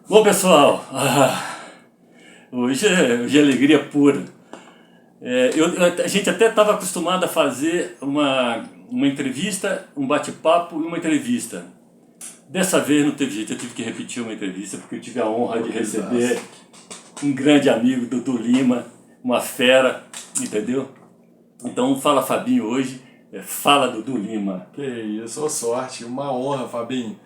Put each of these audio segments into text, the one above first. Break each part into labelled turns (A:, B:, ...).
A: Bom, pessoal, hoje é alegria pura. A gente até estava acostumado a fazer uma entrevista, um bate-papo e uma entrevista. Dessa vez não teve jeito, eu tive que repetir uma entrevista porque eu tive a honra de receber um grande amigo, Dudu Lima, uma fera, entendeu? Então fala Fabinho hoje, fala Dudu Lima.
B: Que isso, ô sorte, uma honra, Fabinho.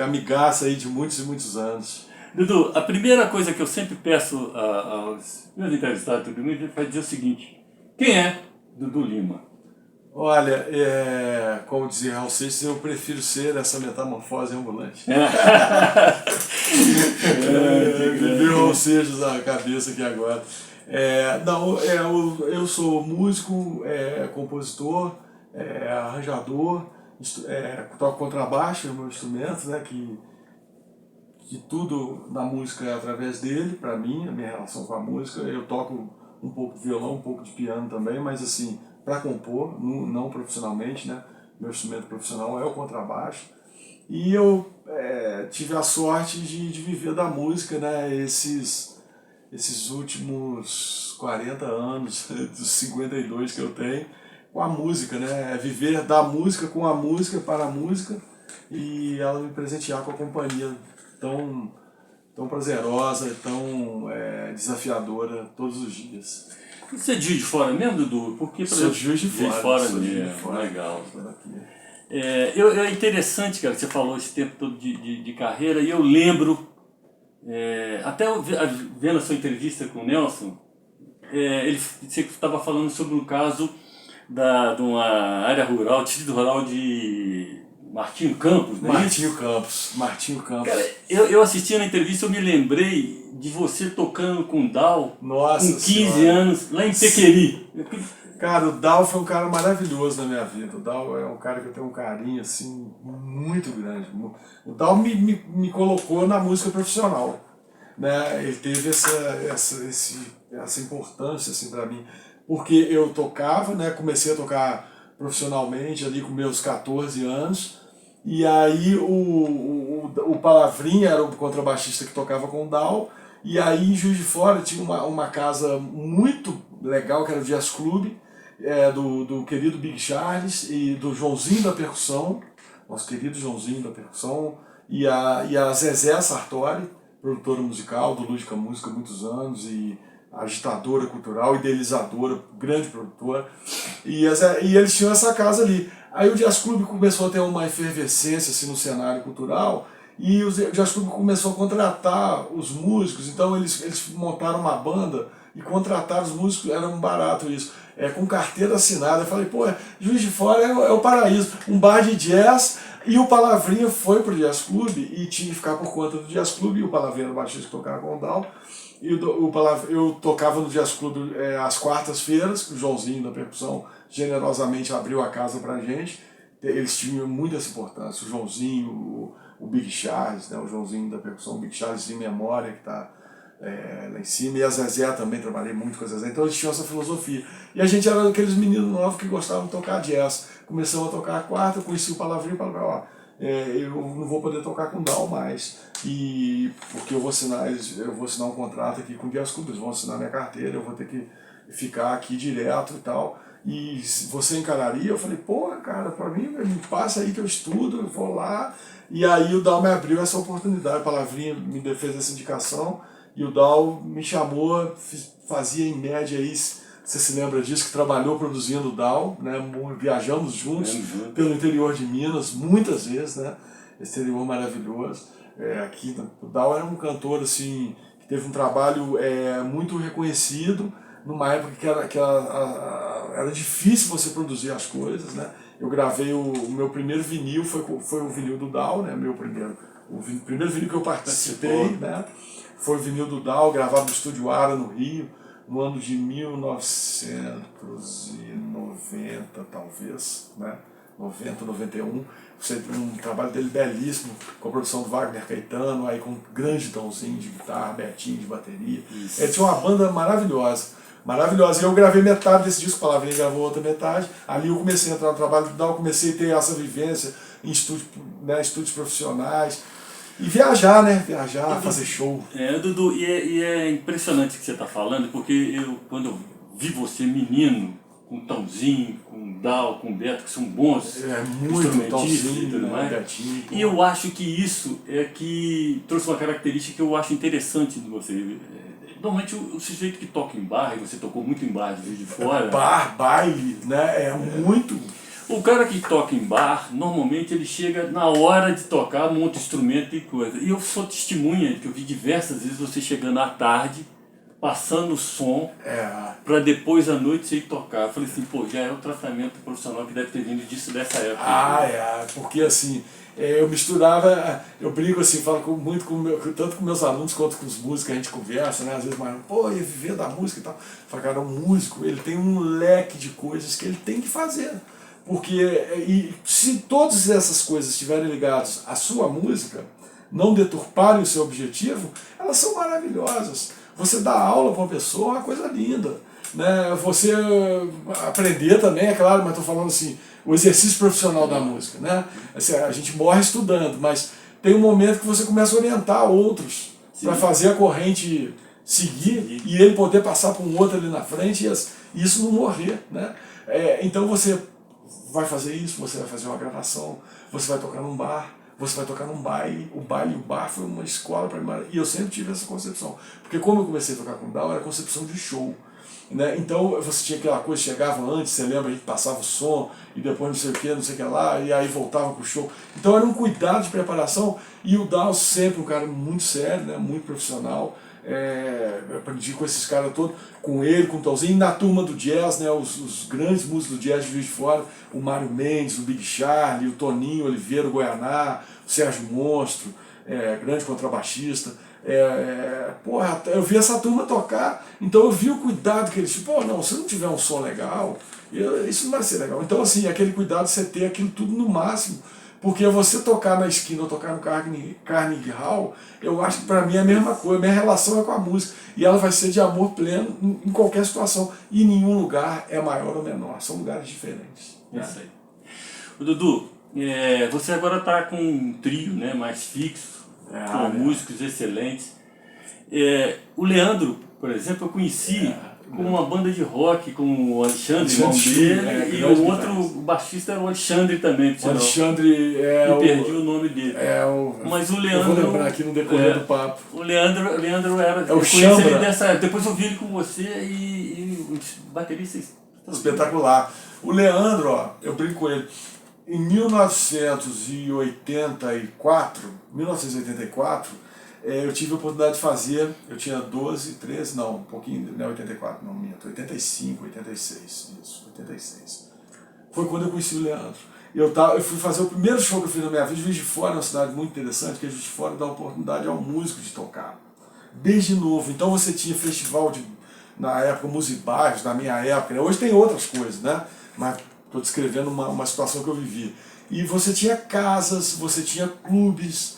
B: Amigaça aí de muitos e muitos anos.
A: Dudu, a primeira coisa que eu sempre peço aos meus entrevistados é dizer o seguinte: quem é Dudu Lima?
B: Olha, como dizia Raul Seixas, eu prefiro ser essa metamorfose ambulante. Viu Raul Seixas na cabeça aqui agora. Eu sou músico, compositor, arranjador, toco contrabaixo, é o meu instrumento, né, que tudo na música é através dele, para mim, a minha relação com a música. Eu toco um pouco de violão, um pouco de piano também, mas assim, para compor, não profissionalmente, né? Meu instrumento profissional é o contrabaixo. E eu tive a sorte de viver da música, né? Esses últimos 40 anos, dos 52 que eu tenho, com a música, né? Viver da música, com a música, para a música, e ela me presentear com a companhia tão prazerosa, tão desafiadora todos os dias.
A: Você é de Juiz de Fora mesmo, Dudu? Porque,
B: sou de Juiz de Fora
A: mesmo, legal. É interessante, cara, que você falou esse tempo todo de carreira, e eu lembro, até vendo a sua entrevista com o Nelson, você estava falando sobre um caso de uma área rural, distrito rural de Martinho Campos, né?
B: Martinho Campos.
A: Cara, eu assisti na entrevista, eu me lembrei de você tocando com o Dal,
B: Nossa,
A: com 15 anos, lá em Pequeri.
B: Cara, o Dal foi um cara maravilhoso na minha vida. O Dal é um cara que eu tenho um carinho assim muito grande. O Dal me colocou na música profissional, né? Ele teve essa importância assim para mim, porque eu tocava, né? Comecei a tocar profissionalmente ali com meus 14 anos. E aí o Palavrinha era o contrabaixista que tocava com o Dal. E aí em Juiz de Fora tinha uma casa muito legal, que era o Jazz Club, do querido Big Charles e do Joãozinho da Percussão, nosso querido Joãozinho da Percussão, e a Zezé Sartori, produtora musical do Lúdica Música há muitos anos, e agitadora cultural, idealizadora, grande produtora, e eles tinham essa casa ali. Aí o Jazz Club começou a ter uma efervescência assim, no cenário cultural, e o Jazz Club começou a contratar os músicos. Então eles montaram uma banda e contrataram os músicos, era um barato isso, com carteira assinada. Eu falei, pô, Juiz de Fora é o paraíso, um bar de jazz. E o Palavrinha foi pro Jazz Club e tinha que ficar por conta do Jazz Club, e o Palavrinha era o baixista que tocava com o Dal. E eu tocava no Jazz Club às quartas-feiras, que o Joãozinho da Percussão generosamente abriu a casa pra gente. Eles tinham muita importância, o Joãozinho, o Big Charles, né? O Joãozinho da Percussão, o Big Charles em memória, que está lá em cima, e a Zezé também, trabalhei muito com a Zezé, então eles tinham essa filosofia. E a gente era aqueles meninos novos que gostavam de tocar jazz. Começamos a tocar a quarta, eu conheci o Palavrinho e falei, eu não vou poder tocar com o Dal mais, porque eu vou assinar um contrato aqui com o Jazz Club, eles vão assinar minha carteira, eu vou ter que ficar aqui direto e tal. e você encararia? Eu falei, pô, cara, pra mim, me passa aí que eu estudo, eu vou lá. E aí o Dal me abriu essa oportunidade, a Palavrinha me fez essa indicação, e o Dal me chamou, fazia em média aí, você se lembra disso, que trabalhou produzindo o Dal, né? Viajamos juntos pelo interior de Minas, muitas vezes, né? Esse interior maravilhoso. Aqui, o Dal era um cantor assim, que teve um trabalho muito reconhecido, numa época que era difícil você produzir as coisas, né? Eu gravei o meu primeiro vinil, foi o vinil do Dal, né? O primeiro vinil que eu participei, né? Foi o vinil do Dal, gravado no Estúdio Ara, no Rio, no ano de 1990, talvez, né? 90, 91. Um trabalho dele belíssimo, com a produção do Wagner Caetano, aí com um grande Dãozinho de guitarra, Betinho de bateria. Ele tinha uma banda maravilhosa. Maravilhosa. E eu gravei metade desse disco, Palavrinha gravou outra metade. Ali eu comecei a entrar no trabalho do Dal, comecei a ter essa vivência em estúdios profissionais. E viajar, né? Viajar, fazer show.
A: Dudu, e é impressionante o que você está falando, porque quando eu vi você menino, com o Tãozinho, com o Dal, com o Beto, que são bons instrumentistas e tudo mais.
B: Betinho,
A: e eu acho que isso é que trouxe uma característica que eu acho interessante de você. Normalmente o sujeito que toca em bar, e você tocou muito em bar de Juiz de Fora.
B: Bar, baile, né? Muito.
A: O cara que toca em bar, normalmente ele chega na hora de tocar, monta instrumento e coisa. E eu sou testemunha, que eu vi diversas vezes você chegando à tarde, passando o som, para depois à noite você ir tocar. Eu falei assim, pô, já é o tratamento profissional que deve ter vindo dessa época.
B: Porque assim, eu misturava, eu brinco assim, falo muito tanto com meus alunos quanto com os músicos, que a gente conversa, né? Às vezes, mas, pô, ia viver da música e tal. Falo, cara, um músico, ele tem um leque de coisas que ele tem que fazer. Porque se todas essas coisas estiverem ligadas à sua música, não deturparem o seu objetivo, elas são maravilhosas. Você dar aula para uma pessoa é uma coisa linda, né? Você aprender também, é claro, mas estou falando assim, o exercício profissional da música, né? Assim, a gente morre estudando, mas tem um momento que você começa a orientar outros para fazer a corrente seguir e ele poder passar para um outro ali na frente e isso não morrer, né? Então você vai fazer isso, você vai fazer uma gravação, você vai tocar num bar, você vai tocar num baile. O baile e o bar foi uma escola para mim, e eu sempre tive essa concepção. Porque como eu comecei a tocar com o Dal, era concepção de show. Né? Então você tinha aquela coisa, chegava antes, você lembra, a gente passava o som, e depois não sei o que lá, e aí voltava pro show. Então era um cuidado de preparação, e o Dal sempre um cara muito sério, né? Muito profissional. Eu aprendi com esses caras todos, com ele, com o Tãozinho, e na turma do jazz, né, os grandes músicos do jazz de Juiz de Fora, o Mário Mendes, o Big Charlie, o Toninho Oliveira, o Goianá, o Sérgio Monstro, grande contrabaixista. Porra, eu vi essa turma tocar, então eu vi o cuidado que eles tinham. Pô, não, se não tiver um som legal, isso não vai ser legal. Então, assim, aquele cuidado de você ter aquilo tudo no máximo. Porque você tocar na esquina ou tocar no Carnegie Hall, eu acho que para mim é a mesma coisa, minha relação é com a música. E ela vai ser de amor pleno em qualquer situação. E nenhum lugar é maior ou menor, são lugares diferentes.
A: É isso aí. O Dudu, você agora está com um trio, né, mais fixo, com músicos excelentes. O Leandro, por exemplo, eu conheci com uma banda de rock, com o Alexandre, irmão dele, e o outro baixista era o Alexandre também.
B: O Alexandre
A: perdi o nome dele. Mas o Leandro...
B: Eu vou lembrar aqui no decorrer do papo.
A: O Leandro era...
B: o Chambra.
A: Depois eu vi ele com você e o baterista...
B: Espetacular. O Leandro, ó, eu brinco com ele. Em 1984, eu tive a oportunidade de fazer, eu tinha 12, 13, não, um pouquinho, não é 84, não, minto, 85, 86, isso, 86. Foi quando eu conheci o Leandro. Eu fui fazer o primeiro show que eu fiz na minha vida. Juiz de Fora é uma cidade muito interessante, porque Juiz de Fora dá oportunidade ao músico de tocar, desde novo. Então você tinha festival na época, Musibairros, na minha época, né? Hoje tem outras coisas, né? Mas estou descrevendo uma situação que eu vivi. E você tinha casas, você tinha clubes,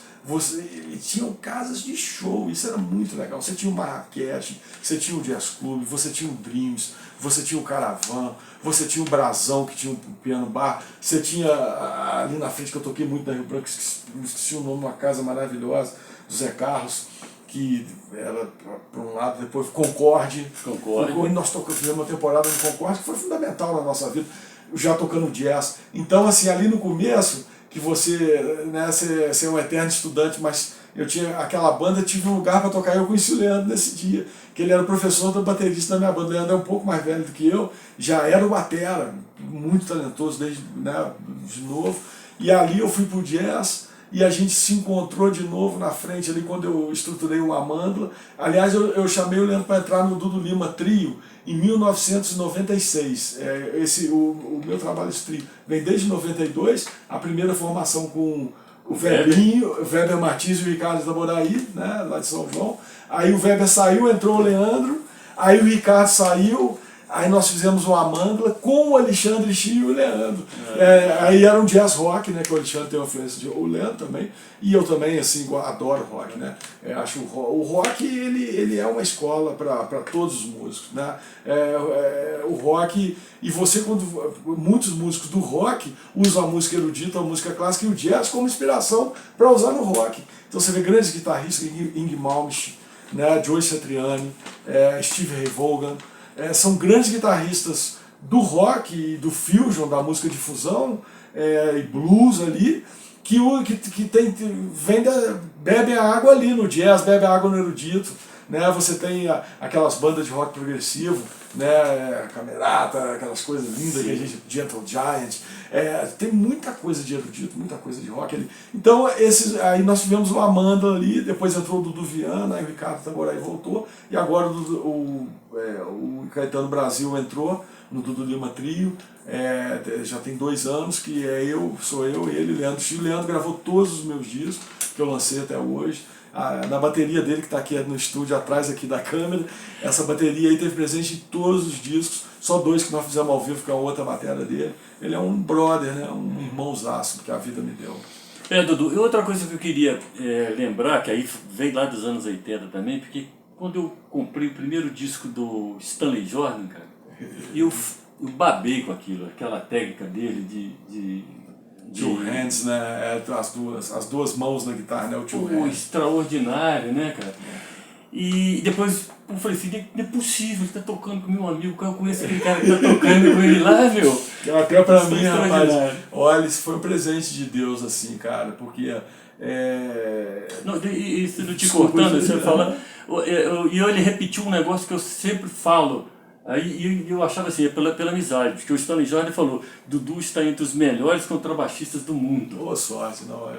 B: tinham casas de show, isso era muito legal. Você tinha o Marrakech, você tinha o Jazz Club, você tinha o Dreams, você tinha o Caravan, você tinha o Brasão, que tinha um piano bar, você tinha ali na frente, que eu toquei muito na Rio Branco, esqueci o nome, uma casa maravilhosa, do Zé Carlos. que era, por um lado, depois Concorde. E nós fizemos uma temporada no Concorde que foi fundamental na nossa vida, já tocando jazz. Então, assim, ali no começo, que você, né, você é um eterno estudante, mas eu tinha aquela banda, tive um lugar para tocar, eu conheci o Leandro nesse dia, que ele era professor do baterista da minha banda. O Leandro é um pouco mais velho do que eu, já era o batera, muito talentoso desde, né, de novo, e ali eu fui pro jazz, e a gente se encontrou de novo na frente ali quando eu estruturei o Amândula. Aliás, eu chamei o Leandro para entrar no Dudu Lima Trio em 1996. O meu trabalho esse trio vem desde 92, a primeira formação com o Webinho, o Weber Martins e o Ricardo Laboraí, né, lá de São João. Aí o Weber saiu, entrou o Leandro, aí o Ricardo saiu, aí nós fizemos o Amândula com o Alexandre Chi e o Leandro. Aí era um jazz rock, né, que o Alexandre tem uma influência de o Leandro também, e eu também, assim, adoro rock, né. Acho o rock, ele é uma escola para todos os músicos, né. O rock, e você, quando muitos músicos do rock usam a música erudita, a música clássica e o jazz como inspiração para usar no rock. Então você vê grandes guitarristas, Ing Malmsteen, né, Joe Satriani, Steve Ray Vaughan, são grandes guitarristas do rock e do fusion, da música de fusão e blues ali, que bebe a água ali no jazz, bebe a água no erudito. Né? Você tem aquelas bandas de rock progressivo, né? Camerata, aquelas coisas lindas que a gente, Gentle Giant, tem muita coisa de erudito, muita coisa de rock ali. Então aí nós tivemos o Amanda ali, depois entrou o Dudu Viana, aí o Ricardo Tamboraí voltou, e agora o Caetano Brasil entrou no Dudu Lima Trio, já tem 2 anos, que sou eu, ele, Leandro Chi. O Leandro gravou todos os meus discos, que eu lancei até hoje. Na bateria dele, que está aqui no estúdio, atrás aqui da câmera, essa bateria aí teve presente em todos os discos, só 2 que nós fizemos ao vivo com a outra bateria dele. Ele é um brother, né? Um irmãozaço que a vida me deu.
A: Dudu, e outra coisa que eu queria lembrar, que aí veio lá dos anos 80 também, porque quando eu comprei o primeiro disco do Stanley Jordan, cara, eu babei com aquilo, aquela técnica dele de
B: Two hands, né? As duas mãos na guitarra, né? O two hands.
A: Extraordinário, né, cara? E depois eu falei assim, não é possível, ele tá tocando com meu amigo, eu conheço aquele cara que tá tocando com ele lá, meu.
B: Até pra mim, rapaz, olha, isso foi um presente de Deus, assim, cara, porque...
A: Não, isso não te cortando, você fala... E ele repetiu um negócio que eu sempre falo. Aí eu achava assim, pela amizade, porque o Stanley Jordan falou, Dudu está entre os melhores contrabaixistas do mundo.
B: Boa sorte, não,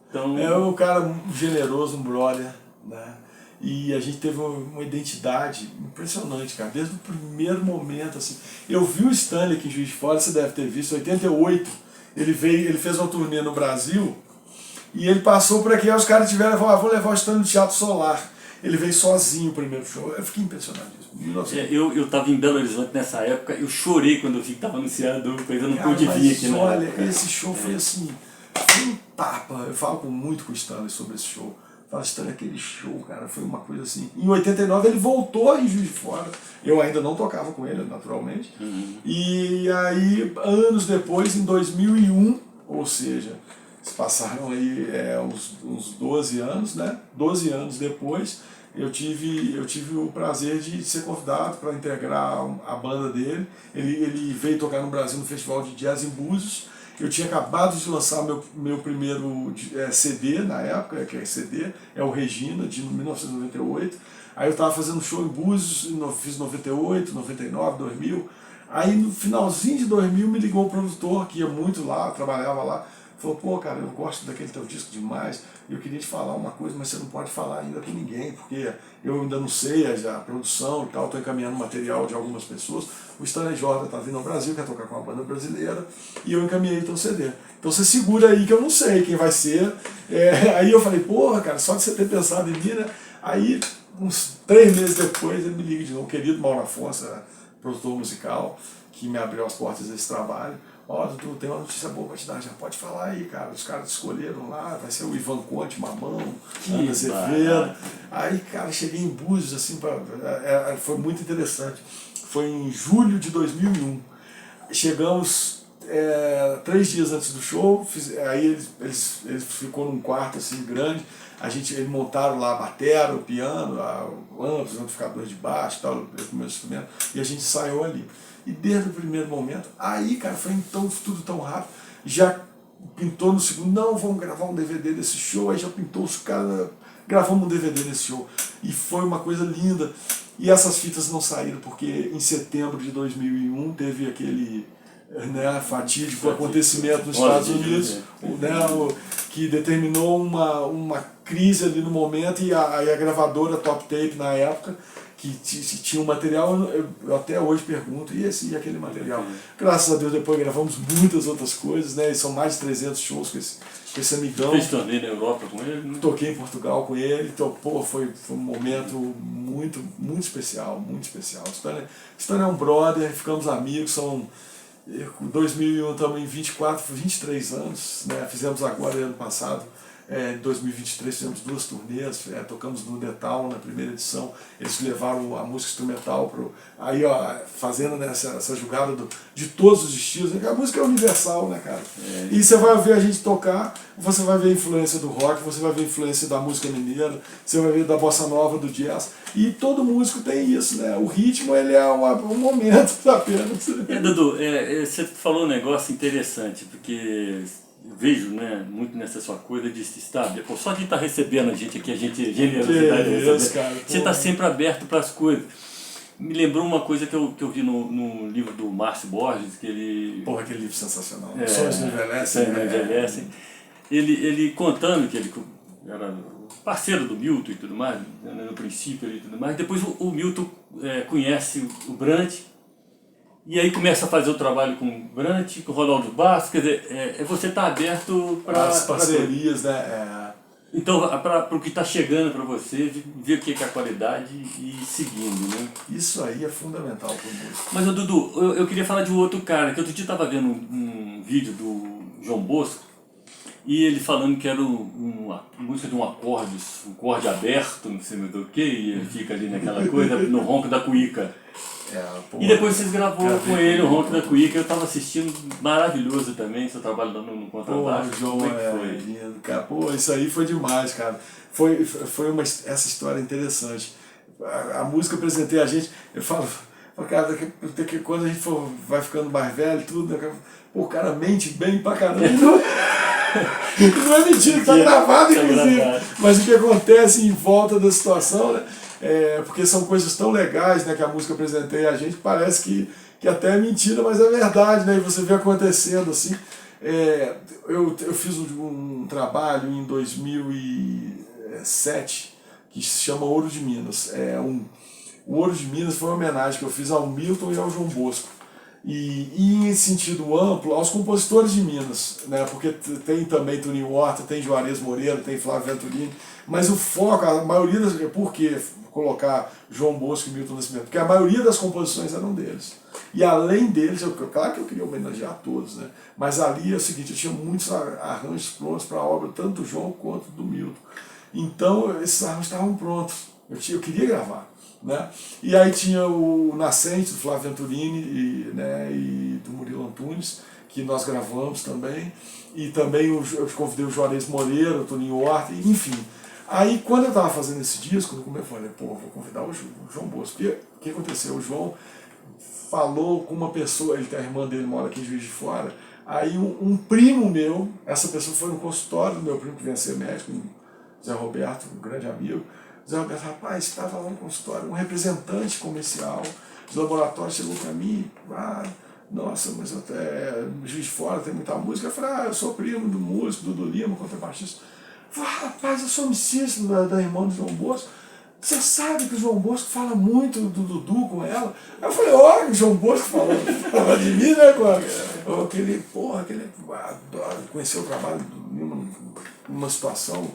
A: Então...
B: é um cara generoso, um brother, né? E a gente teve uma identidade impressionante, cara, desde o primeiro momento, assim. Eu vi o Stanley aqui em Juiz de Fora, você deve ter visto, em 88, ele fez uma turnê no Brasil, e ele passou por aqui, aí os caras tiveram, vou levar o Stanley no Teatro Solar. Ele veio sozinho o primeiro show, eu fiquei impressionado.
A: Eu estava em Belo Horizonte nessa época, eu chorei quando eu vi que estava anunciado, eu não pude vir aqui.
B: Olha, esse show foi assim, foi um tapa. Eu falo muito com o Stanley sobre esse show. Eu falo, Stanley, aquele show, cara, foi uma coisa assim. Em 89 ele voltou em Juiz de Fora, eu ainda não tocava com ele, naturalmente. E aí, anos depois, em 2001, ou seja, se passaram aí uns 12 anos, né? 12 anos depois, eu tive o prazer de ser convidado para integrar a banda dele. Ele veio tocar no Brasil no Festival de Jazz em Búzios. Eu tinha acabado de lançar meu primeiro CD na época, que é CD, é o Regina, de 1998. Aí eu estava fazendo show em Búzios, fiz 98, 99, 2000. Aí no finalzinho de 2000 me ligou o produtor, que ia muito lá, trabalhava lá. Falou, pô, cara, eu gosto daquele teu disco demais, eu queria te falar uma coisa, mas você não pode falar ainda com ninguém, porque eu ainda não sei a produção e tal, estou encaminhando material de algumas pessoas. O Stanley Jordan está vindo ao Brasil, quer tocar com uma banda brasileira, e eu encaminhei o teu CD. Então você segura aí que eu não sei quem vai ser. Aí eu falei, porra, cara, só de você ter pensado em mim, né? Aí, uns 3 meses depois, ele me liga de novo, o querido Mauro Afonso, produtor musical, que me abriu as portas desse trabalho. Dudu, tem uma notícia boa pra te dar, já pode falar aí, cara. Os caras escolheram lá, vai ser o Ivan Conte, Mamão, Ana Azevedo. Aí, cara, cheguei em Búzios, assim, foi muito interessante. Foi em julho de 2001. Chegamos 3 dias antes do show, aí eles ficou num quarto assim grande, eles montaram lá a bateria, o piano, os amplificadores de baixo, tal, o meu instrumento, e a gente ensaiou ali. E desde o primeiro momento, aí, cara, foi então tudo tão rápido, já pintou no segundo, não, vamos gravar um DVD desse show, aí já pintou os caras, gravamos um DVD desse show. E foi uma coisa linda. E essas fitas não saíram, porque em setembro de 2001 teve aquele, né, fatídico acontecimento nos Estados Unidos, né, que determinou uma crise ali no momento, e a gravadora Top Tape na época, que tinha um material, eu até hoje pergunto, e aquele material? Graças a Deus depois gravamos muitas outras coisas, né, e são mais de 300 shows com esse amigão.
A: Fez turnê na Europa com ele? Né?
B: Toquei em Portugal com ele, então, pô, foi um momento muito especial, muito especial. Stan é um brother, ficamos amigos, são... Em 2001 estamos em 23 anos, né? Fizemos agora, ano passado, em 2023, fizemos 2 turnês, tocamos no The Town na primeira edição, eles levaram a música instrumental aí, ó, fazendo, né, essa jogada de todos os estilos, né? A música é universal, né, cara? E você vai ver a gente tocar, você vai ver a influência do rock, você vai ver a influência da música mineira, você vai ver da bossa nova, do jazz, e todo músico tem isso, né? O ritmo, ele é um momento apenas.
A: Dudu, você falou um negócio interessante, porque eu vejo, né, muito nessa sua coisa de estar, só de estar recebendo a gente aqui, a gente generosidade,
B: cara,
A: você está sempre aberto para as coisas. Me lembrou uma coisa que eu vi no livro do Márcio Borges, que ele...
B: Porra, aquele livro sensacional. Sonhos não envelhecem.
A: Não envelhecem. Ele contando que ele era parceiro do Milton e tudo mais, né, no princípio e tudo mais. Depois o Milton conhece o Brant, e aí começa a fazer o trabalho com o Brant, com o Ronaldo Bastos, quer dizer, você está aberto para...
B: As parcerias, né?
A: Então, para o que está chegando para você, ver o que é a qualidade e ir seguindo, né?
B: Isso aí é fundamental para o músico.
A: Mas, Dudu, eu queria falar de um outro cara, que outro dia eu estava vendo um vídeo do João Bosco, e ele falando que era uma música de um acorde aberto, não sei do que, e ele fica ali naquela coisa, no ronco da cuíca. E depois vocês gravaram com ele o Ronco da Cuíca, eu estava assistindo, maravilhoso também, seu trabalho no contrabaixo.
B: Pô, João, foi lindo, cara. Pô, isso aí foi demais, cara. Foi essa história interessante. A música, eu apresentei a gente, eu falo, cara, daqui quando a gente vai ficando mais velho e tudo, né, pô, o cara mente bem pra caramba. Não é mentira, tá gravado, inclusive. Mas o que acontece em volta da situação, né? Porque são coisas tão legais, né, que a música apresentei a gente, parece que até é mentira, mas é verdade, né, e você vê acontecendo assim. Eu fiz um trabalho em 2007 que se chama Ouro de Minas. O Ouro de Minas foi uma homenagem que eu fiz ao Milton e ao João Bosco. E em sentido amplo aos compositores de Minas, né? Porque tem também Toninho Horta, tem Juarez Moreira, tem Flávio Venturini, mas o foco, a maioria das... Por que colocar João Bosco e Milton Nascimento? Porque a maioria das composições eram deles. E além deles, claro que eu queria homenagear todos, né? Mas ali é o seguinte, eu tinha muitos arranjos prontos para a obra, tanto do João quanto do Milton. Então esses arranjos estavam prontos, eu queria gravar. Né? E aí tinha o Nascente, do Flávio Venturini e do Murilo Antunes, que nós gravamos também, e também eu convidei o Juarez Moreira, o Toninho Horta, enfim. Aí quando eu estava fazendo esse disco, eu falei, pô, vou convidar o João Bosco. Porque o que aconteceu? O João falou com uma pessoa, a irmã dele mora aqui em Juiz de Fora, aí um primo meu, essa pessoa foi no consultório do meu primo que vem a ser médico, Zé Roberto, um grande amigo. Zé Roberto, rapaz, estava lá no consultório, um representante comercial do laboratório chegou para mim, nossa, mas até Juiz de Fora tem muita música. Eu falei, eu sou primo do músico, do Lima, contrabaixista. Eu falei, rapaz, eu sou amicíssimo da irmã do João Bosco. Você sabe que o João Bosco fala muito do Dudu com ela? Eu falei, olha, o João Bosco fala de mim, né, aquele adora conhecer o trabalho do Lima numa situação.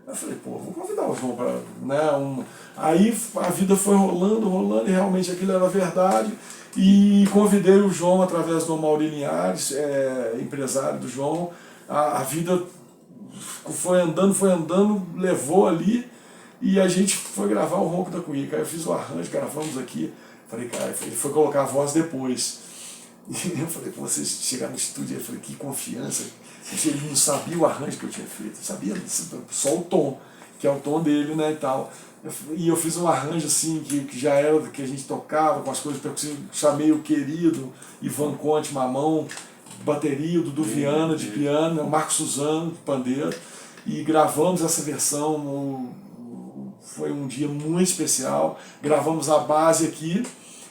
B: Eu falei, pô, vou convidar o João para... Né, Aí a vida foi rolando, e realmente aquilo era verdade. E convidei o João através do Mauri Linhares, empresário do João. A vida foi andando, levou ali, e a gente foi gravar o Ronco da Cuíca. Aí eu fiz o arranjo, gravamos aqui. Falei, cara, ele foi colocar a voz depois. E eu falei, pô, vocês chegaram no estúdio, eu falei, que confiança. Ele não sabia o arranjo que eu tinha feito, sabia só o tom. que é o tom dele, né, e tal. E eu fiz um arranjo assim, que já era do que a gente tocava, com as coisas percussivas, chamei o querido Ivan Conte Mamão, bateria, o Dudu Viana de piano, o Marco Suzano de pandeiro, e gravamos essa versão. Foi um dia muito especial, gravamos a base aqui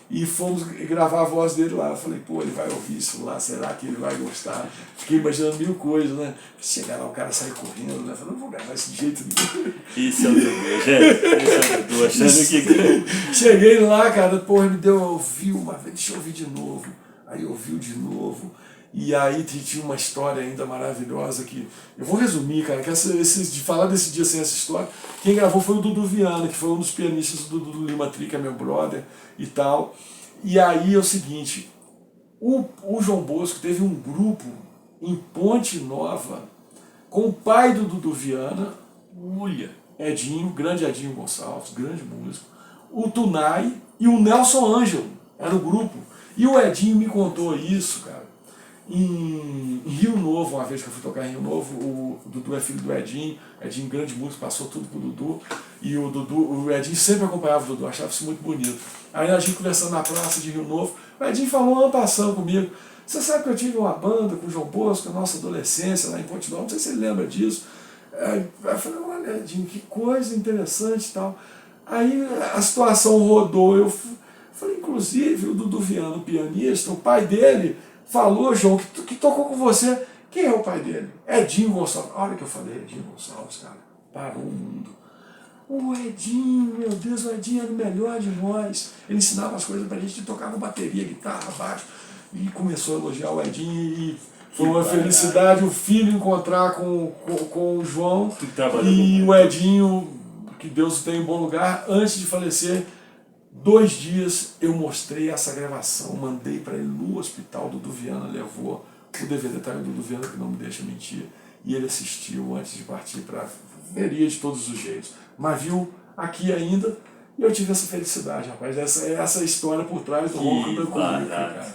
B: e fomos gravar a voz dele lá. Eu falei, pô, ele vai ouvir isso lá, será que ele vai gostar? Fiquei imaginando mil coisas, né? Chegar lá, o cara sair correndo, né? Falei, não vou gravar esse jeito nenhum.
A: Isso é o Dudu, gente. Esse é o Dudu, achando que...
B: Cheguei lá, cara, porra, me deu a ouvir uma vez, deixa eu ouvir de novo. Aí ouviu de novo. E aí tinha uma história ainda maravilhosa que... Eu vou resumir, cara, que de falar desse dia sem essa história, quem gravou foi o Dudu Viana, que foi um dos pianistas do Dudu Lima Tri, que é meu brother e tal. E aí é o seguinte, o João Bosco teve um grupo em Ponte Nova com o pai do Dudu Viana, Edinho, grande Edinho Gonçalves, grande músico, o Tunai e o Nelson Ângelo, era o grupo. E o Edinho me contou isso, cara, em Rio Novo, uma vez que eu fui tocar em Rio Novo. O Dudu é filho do Edinho, grande músico, passou tudo pro Dudu, e o Edinho sempre acompanhava o Dudu, achava isso muito bonito. Aí a gente conversando na praça de Rio Novo, o Edinho falou uma passando comigo, você sabe que eu tive uma banda com o João Bosco na nossa adolescência lá em Ponte Nova, não sei se ele lembra disso. Aí eu falei, olha Edinho, que coisa interessante e tal. Aí a situação rodou, eu falei, inclusive o Dudu Viana, o pianista, o pai dele falou, João, que tocou com você. Quem é o pai dele? Edinho Gonçalves. Olha que eu falei, Edinho Gonçalves, cara. Parou o mundo. O Edinho, meu Deus, o Edinho era o melhor de nós. Ele ensinava as coisas pra gente, tocava bateria, guitarra, baixo. E começou a elogiar o Edinho. E foi uma felicidade o filho encontrar com o João. E o Edinho, que Deus o tenha em bom lugar, antes de falecer, 2 dias eu mostrei essa gravação, mandei para ele no hospital. Dudu Viana levou o DVD, tá? O Dudu Viana, que não me deixa mentir, e ele assistiu antes de partir para veria de todos os jeitos, mas viu aqui ainda, e eu tive essa felicidade, rapaz, essa história por trás do ronco da comigo.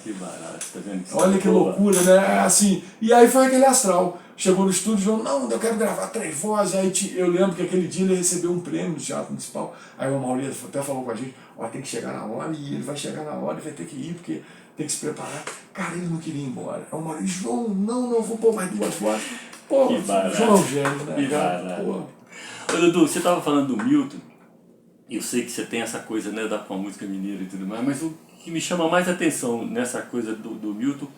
A: Que barato, tá vendo?
B: Olha que loucura, né? Assim, e aí foi aquele astral. Chegou no estúdio, João, não, eu quero gravar 3 vozes. Aí eu lembro que aquele dia ele recebeu um prêmio do Teatro Municipal. Aí o Maurício até falou com a gente, ó, tem que chegar na hora, e ele vai chegar na hora e vai ter que ir, porque tem que se preparar. Cara, ele não queria ir embora. Aí o Maurício, João, não, vou pôr mais 2 vozes. Pô, João é um gênio, né?
A: Que barato. Ô, Dudu, você estava falando do Milton, e eu sei que você tem essa coisa, né, com a música mineira e tudo mais, mas o que me chama mais atenção nessa coisa do Milton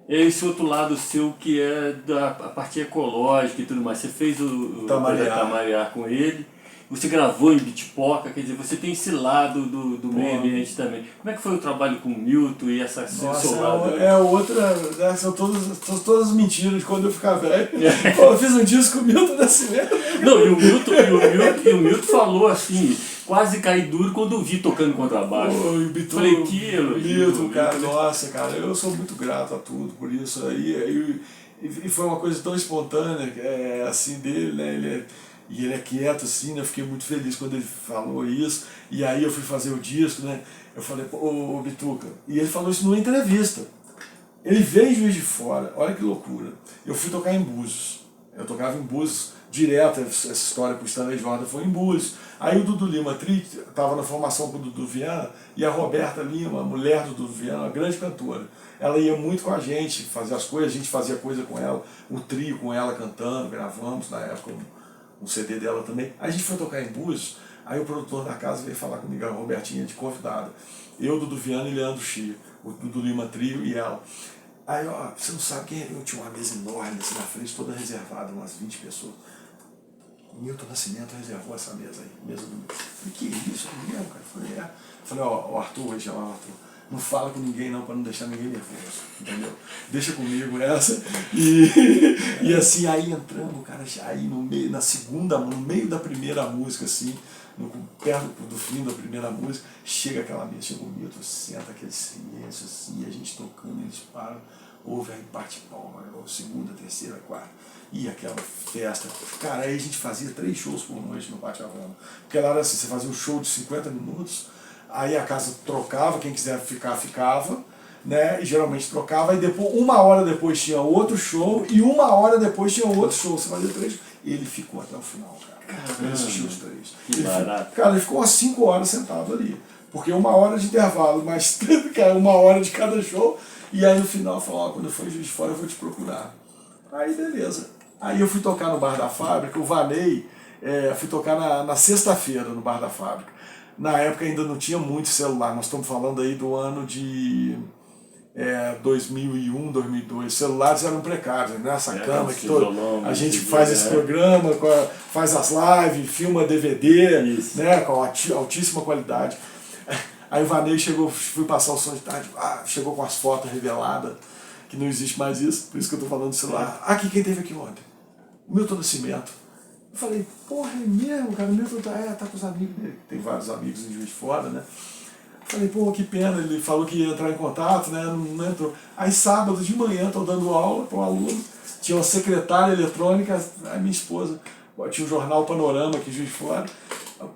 A: é esse outro lado seu, que é a parte ecológica e tudo mais. Você fez o Tamariá com ele, você gravou em Bitipoca, quer dizer, você tem esse lado do meio ambiente também. Como é que foi o trabalho com o Milton e essa seu lado?
B: Outra, são todas mentiras quando eu ficar velho. Eu fiz um disco com o Milton Nascimento.
A: Não, e o Milton falou assim, quase caí duro quando eu vi tocando contrabaixo. Falei, que elogio.
B: Milton, cara, nossa, cara, eu sou muito grato a tudo por isso. E foi uma coisa tão espontânea, assim, dele, né? Ele é quieto, assim, né? Eu fiquei muito feliz quando ele falou isso. E aí eu fui fazer o disco, né? Eu falei, ô Bituca. E ele falou isso numa entrevista. Ele veio em Juiz de Fora, olha que loucura. Eu fui tocar em Búzios. Eu tocava em Búzios direto, essa história com o Stanley de Roda foi em Búzios. Aí o Dudu Lima Tri estava na formação com o Dudu Viana, e a Roberta Lima, a mulher do Dudu Viana, uma grande cantora. Ela ia muito com a gente fazer as coisas, a gente fazia coisa com ela, o trio com ela cantando, gravamos na época um CD dela também. Aí a gente foi tocar em Búzios, aí o produtor da casa veio falar comigo, a Robertinha de convidada. Eu, Dudu Viana e Leandro Chia, o Dudu Lima Trio e ela. Aí, ó, você não sabe quem é? Eu tinha uma mesa enorme assim na frente, toda reservada, umas 20 pessoas. O Milton Nascimento reservou essa mesa aí, mesa do Milton. Falei, que isso? É mesmo, cara? Falei, é. Falei, ó, o Arthur, vai chamar o Arthur. Não fala com ninguém não, para não deixar ninguém nervoso, entendeu? Deixa comigo essa. E assim, aí entramos, cara, aí no meio, no meio da primeira música, assim, perto do fim da primeira música, chega aquela mesa, chega o Milton, senta aquele silêncio, assim, a gente tocando, eles param, ouve aí, bate palma, segunda, terceira, quarta, e aquela festa. Cara, aí a gente fazia 3 shows por noite no Bate Havana. Porque lá era assim, você fazia um show de 50 minutos, aí a casa trocava, quem quiser ficar, ficava, né? E geralmente trocava, e depois, 1 hora depois tinha outro show, e 1 hora depois tinha outro show. Você fazia 3, Ele ficou até o final, cara. Ele assistiu os 3.
A: Que barato.
B: Cara, ele ficou umas 5 horas sentado ali. Porque 1 hora de intervalo, mas cara, 1 hora de cada show. E aí no final falou, quando eu for em Juiz de Fora eu vou te procurar. Aí beleza. Aí eu fui tocar no Bar da Fábrica, o Vaney, fui tocar na sexta-feira no Bar da Fábrica. Na época ainda não tinha muito celular, nós estamos falando aí do ano de 2001, 2002. Celulares eram precários, né? Essa câmera que a gente faz esse programa, faz as lives, filma DVD, né? Com altíssima qualidade. Aí o Vaney chegou, fui passar o som de tarde, chegou com as fotos reveladas, que não existe mais isso, por isso que eu tô falando do celular. Aqui, quem teve aqui ontem? O Milton Nascimento. Eu falei, porra, é mesmo, cara, o Milton tá com os amigos dele, tem vários amigos em Juiz de Fora, né? Eu falei, pô, que pena, ele falou que ia entrar em contato, né, não entrou. Aí sábado de manhã, tô dando aula para um aluno, tinha uma secretária eletrônica, a minha esposa, tinha um jornal Panorama aqui em Juiz de Fora.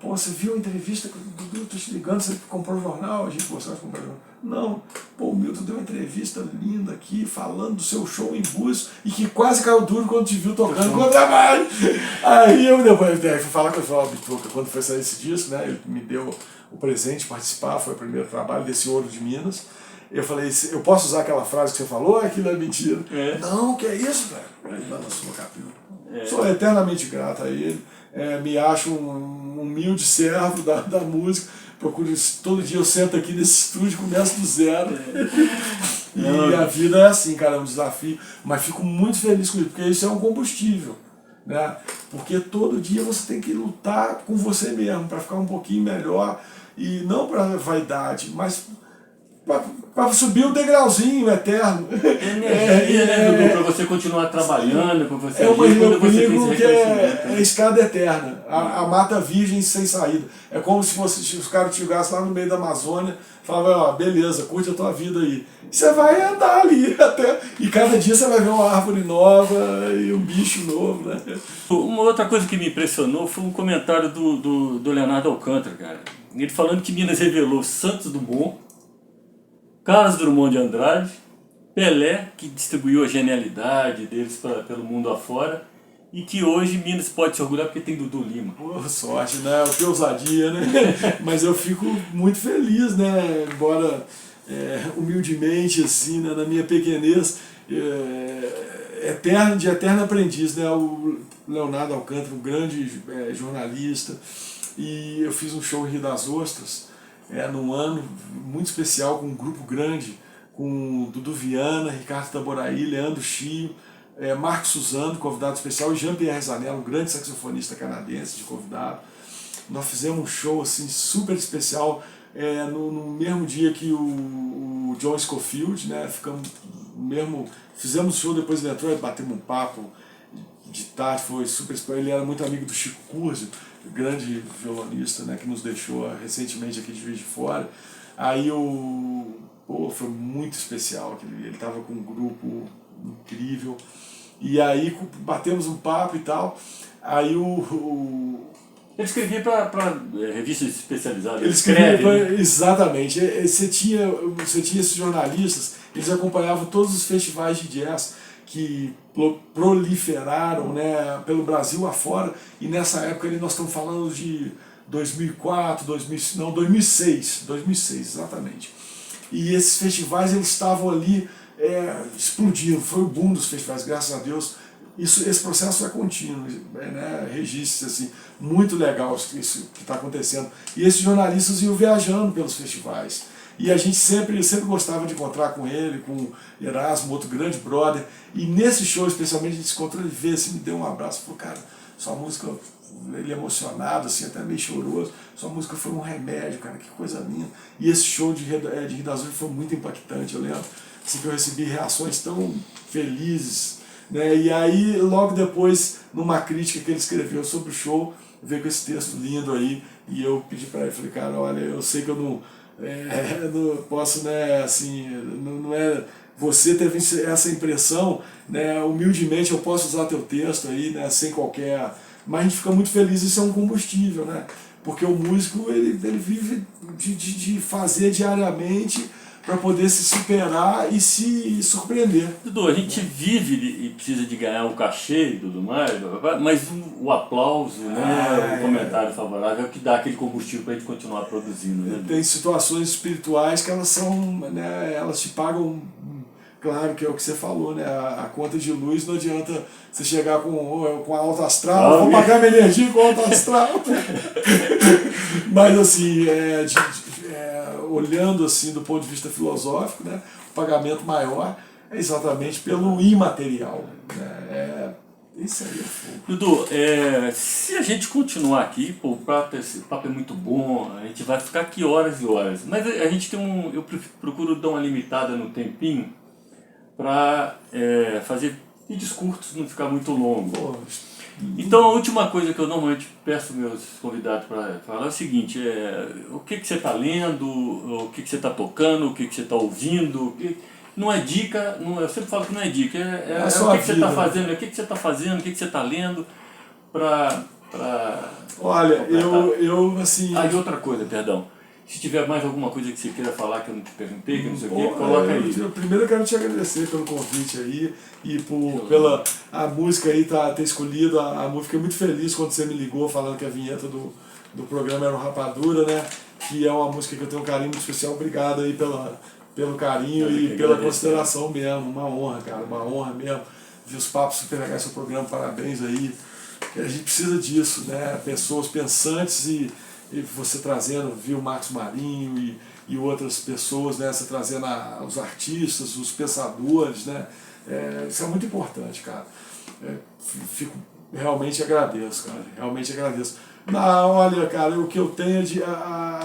B: Pô, você viu a entrevista com o Dudu, tô te ligando, você comprou o jornal? A gente gostava de comprar o jornal. Não, pô, o Milton deu uma entrevista linda aqui, falando do seu show em Búzios, e que quase caiu duro quando te viu tocando contrabaixo. Aí eu depois fui falar com o Bituca, quando foi sair esse disco, né, ele me deu o presente de participar, foi o primeiro trabalho desse Ouro de Minas. Eu falei, eu posso usar aquela frase que você falou? Aquilo é mentira. Não, que é isso, velho? Ele balançou o cabelo. Sou eternamente grato a ele. Me acho um humilde servo da música. Procuro todo dia eu sento aqui nesse estúdio, começo do zero. E a vida é assim, cara, é um desafio. Mas fico muito feliz com isso, porque isso é um combustível. Né? Porque todo dia você tem que lutar com você mesmo, para ficar um pouquinho melhor. E não para vaidade, mas para subir o degrauzinho eterno.
A: Energia, né, Dudu? Para você continuar trabalhando, para você
B: eu
A: digo
B: que é escada eterna, a mata virgem sem saída. É como se os caras te jogassem lá no meio da Amazônia, falavam, ó, beleza, curte a tua vida aí. Você vai andar ali até. E cada dia você vai ver uma árvore nova e um bicho novo, né?
A: Uma outra coisa que me impressionou foi um comentário do Leonardo Alcântara, cara. Ele falando que Minas revelou Santos Dumont, Carlos Drummond de Andrade, Pelé, que distribuiu a genialidade deles pelo mundo afora, e que hoje Minas pode se orgulhar porque tem Dudu Lima.
B: Pô, sorte, né? Que ousadia, né? Mas eu fico muito feliz, né? Embora humildemente, assim, né? Na minha pequenez, de eterno aprendiz, né? O Leonardo Alcântara, um grande jornalista, e eu fiz um show em Rio das Ostras, num ano muito especial, com um grupo grande, com Dudu Viana, Ricardo Taboraí, Leandro Chio, Marcos Suzano, convidado especial, e Jean-Pierre Zanella, um grande saxofonista canadense de convidado. Nós fizemos um show assim, super especial, no mesmo dia que o John Scofield, né, fizemos show, depois ele entrou, batemos um papo de tarde, foi super especial. Ele era muito amigo do Chico Curzio, grande violonista, né, que nos deixou recentemente aqui de Juiz de Fora. Aí foi muito especial, ele estava com um grupo incrível, e aí batemos um papo e tal. Aí
A: ele escrevia para revistas especializadas.
B: Ele escrevia exatamente. Você tinha esses jornalistas, eles acompanhavam todos os festivais de jazz que proliferaram, né, pelo Brasil afora, e nessa época nós estamos falando de 2004, 2006, exatamente. E esses festivais eles estavam ali explodindo, foi o boom dos festivais, graças a Deus. Esse processo é contínuo, né? Registros assim, muito legal isso que está acontecendo. E esses jornalistas iam viajando pelos festivais. E a gente sempre gostava de encontrar com ele, com o Erasmo, outro grande brother. E nesse show, especialmente, a gente se encontrou, ele veio assim, me deu um abraço, falou, cara, sua música, ele emocionado, assim, até meio choroso, sua música foi um remédio, cara, que coisa linda. E esse show de Rio das Ostras foi muito impactante, eu lembro, assim, que eu recebi reações tão felizes, né? E aí, logo depois, numa crítica que ele escreveu sobre o show, veio com esse texto lindo aí, e eu pedi para ele, falei, cara, olha, eu sei que eu não posso, né, assim, não é, você teve essa impressão, né, humildemente eu posso usar teu texto aí, né, sem qualquer, mas a gente fica muito feliz, isso é um combustível, né, porque o músico, ele vive de fazer diariamente para poder se superar e se surpreender.
A: Dudu, a gente vive e precisa de ganhar um cachê e tudo mais, mas o aplauso, né, o comentário favorável é o que dá aquele combustível para a gente continuar produzindo. Né?
B: Tem situações espirituais que elas são, né, elas te pagam, claro que é o que você falou, né, a conta de luz não adianta você chegar com alto astral, vou pagar minha energia com alto astral. Mas assim, olhando assim do ponto de vista filosófico, né, o pagamento maior é exatamente pelo imaterial. Né, isso aí é fogo.
A: Dudu, se a gente continuar aqui, pô, esse papo é muito bom, a gente vai ficar aqui horas e horas. Mas a gente tem eu procuro dar uma limitada no tempinho para fazer vídeos curtos, não ficar muito longo.
B: Pô,
A: então a última coisa que eu normalmente peço meus convidados para falar é o seguinte, o que você está lendo, o que você está tocando, o que você está ouvindo. Não é dica, eu sempre falo que não é dica, o que você está fazendo, o que você está fazendo, o que você está lendo para...
B: Olha, eu assim...
A: Ah, e outra coisa, perdão. Se tiver mais alguma coisa que você queira falar que eu não te perguntei, que eu não sei o que, coloca aí.
B: Primeiro eu quero te agradecer pelo convite aí e pela a música aí ter escolhido a música. Fiquei muito feliz quando você me ligou falando que a vinheta do programa era o Rapadura, né? Que é uma música que eu tenho um carinho muito especial. Obrigado aí pelo carinho e pela consideração mesmo. Uma honra, cara, uma honra mesmo. Vi os papos super legais do seu programa, parabéns aí. A gente precisa disso, né? Pessoas pensantes e você trazendo, viu, Marcos Marinho e outras pessoas, né? Você trazendo os artistas, os pensadores, né? Isso é muito importante, cara. Realmente agradeço, cara. Realmente agradeço. Olha, cara, o que eu tenho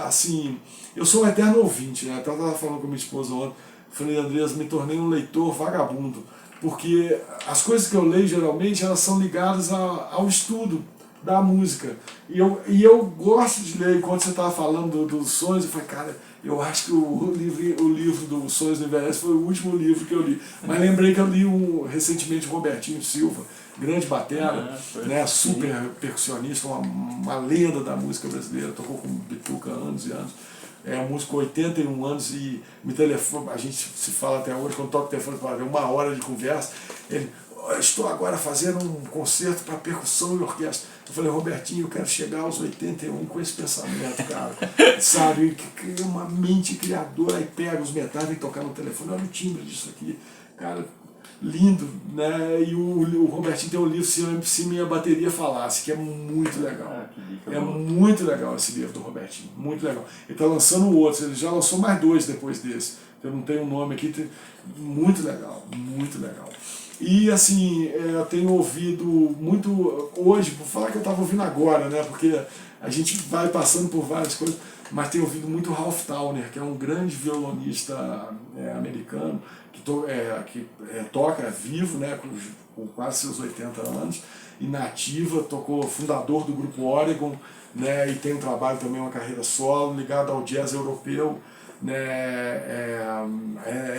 B: assim, eu sou um eterno ouvinte, né? Até eu estava falando com minha esposa ontem, falei, Andreas, me tornei um leitor vagabundo, porque as coisas que eu leio, geralmente, elas são ligadas ao estudo da música. E eu gosto de ler, enquanto você estava falando dos sonhos, eu falei, cara, eu acho que o livro dos Sonhos do Envelhece foi o último livro que eu li. Mas lembrei que eu li recentemente o Robertinho Silva, grande batera, né, super percussionista, uma lenda da música brasileira, tocou com Bituca há anos e anos. É um músico com 81 anos e me telefona, a gente se fala até hoje, quando toca o telefone para ver 1 hora de conversa, ele, estou agora fazendo um concerto para percussão e orquestra. Eu falei, Robertinho, eu quero chegar aos 81 com esse pensamento, cara. Sabe, que uma mente criadora, aí pega os metais, vem tocar no telefone, olha o timbre disso aqui. Cara, lindo, né? E o Robertinho tem um livro, Se Minha Bateria Falasse, que é muito legal. É muito legal esse livro do Robertinho, muito legal. Ele está lançando outros, ele já lançou mais 2 depois desse. Eu não tenho o nome aqui, muito legal, muito legal. E assim, eu tenho ouvido muito hoje, por falar que eu estava ouvindo agora, né? Porque a gente vai passando por várias coisas, mas tenho ouvido muito Ralph Towner, que é um grande violonista americano, que toca vivo, né? Com quase seus 80 anos, e na ativa, fundador do grupo Oregon, né? E tem um trabalho também, uma carreira solo, ligado ao jazz europeu, né?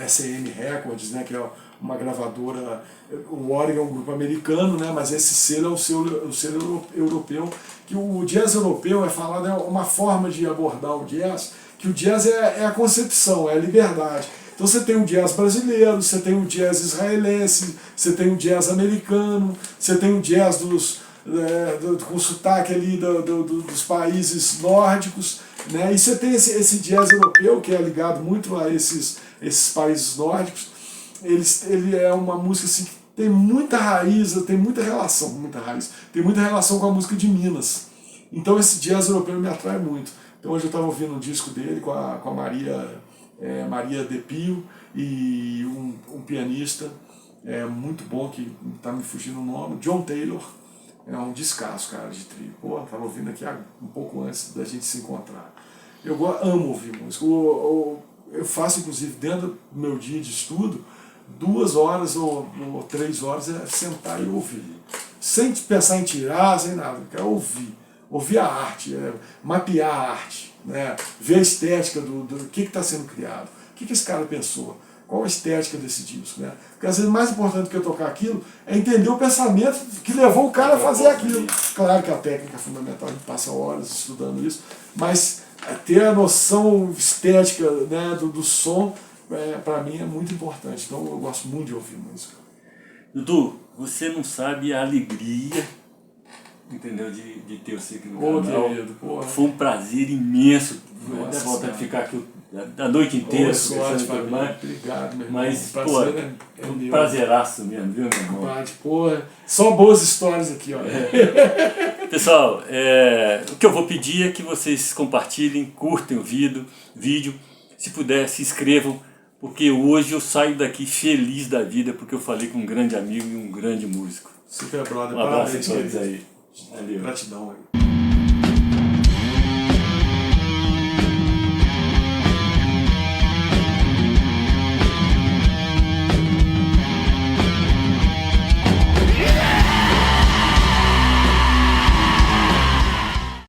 B: SM Records, né? Que é uma gravadora. O Oregon é um grupo americano, né, mas esse selo é o selo europeu, que o jazz europeu é falado, é uma forma de abordar o jazz, que o jazz é a concepção, é a liberdade. Então você tem o jazz brasileiro, você tem o jazz israelense, você tem o jazz americano, você tem o jazz com sotaque ali dos países nórdicos, né, e você tem esse jazz europeu, que é ligado muito a esses países nórdicos. Ele é uma música assim, que tem muita raiz, tem muita relação com a música de Minas. Então esse jazz europeu me atrai muito. Então hoje eu estava ouvindo um disco dele com a Maria De Pio e um pianista muito bom, que está me fugindo o nome, John Taylor. É um descasso, cara, de trio. Pô, estava ouvindo aqui um pouco antes da gente se encontrar. Eu amo ouvir música. Eu faço, inclusive, dentro do meu dia de estudo, 2 horas ou 3 horas é sentar e ouvir. Sem pensar em tirar, sem nada. Eu quero ouvir. Ouvir a arte, mapear a arte, né? Ver a estética do que está sendo criado. O que esse cara pensou? Qual a estética desse disco? Né? Porque às vezes mais importante do que eu tocar aquilo é entender o pensamento que levou o cara a fazer aquilo. Claro que a técnica é fundamental, a gente passa horas estudando isso, mas ter a noção estética, né, do som para mim é muito importante. Então eu gosto muito de ouvir música.
A: Dudu, você não sabe a alegria, entendeu, de ter você aqui no canal.
B: Querido, porra.
A: Foi um prazer imenso.
B: Nossa,
A: Até vontade
B: cara.
A: de ficar aqui a noite inteira.
B: Sorte,
A: conversando,
B: família. Obrigado, meu irmão.
A: Mas,
B: O
A: pô,
B: prazer é
A: um
B: meu.
A: prazeraço mesmo, viu, meu irmão?
B: Compadre, porra. Só boas histórias aqui, ó.
A: Pessoal, o que eu vou pedir é que vocês compartilhem, curtem o vídeo, se puder, se inscrevam, porque hoje eu saio daqui feliz da vida, porque eu falei com um grande amigo e um grande músico.
B: Super brother.
A: Um abraço a
B: Parabéns,
A: todos
B: querido.
A: aí. Valeu.
B: Gratidão aí.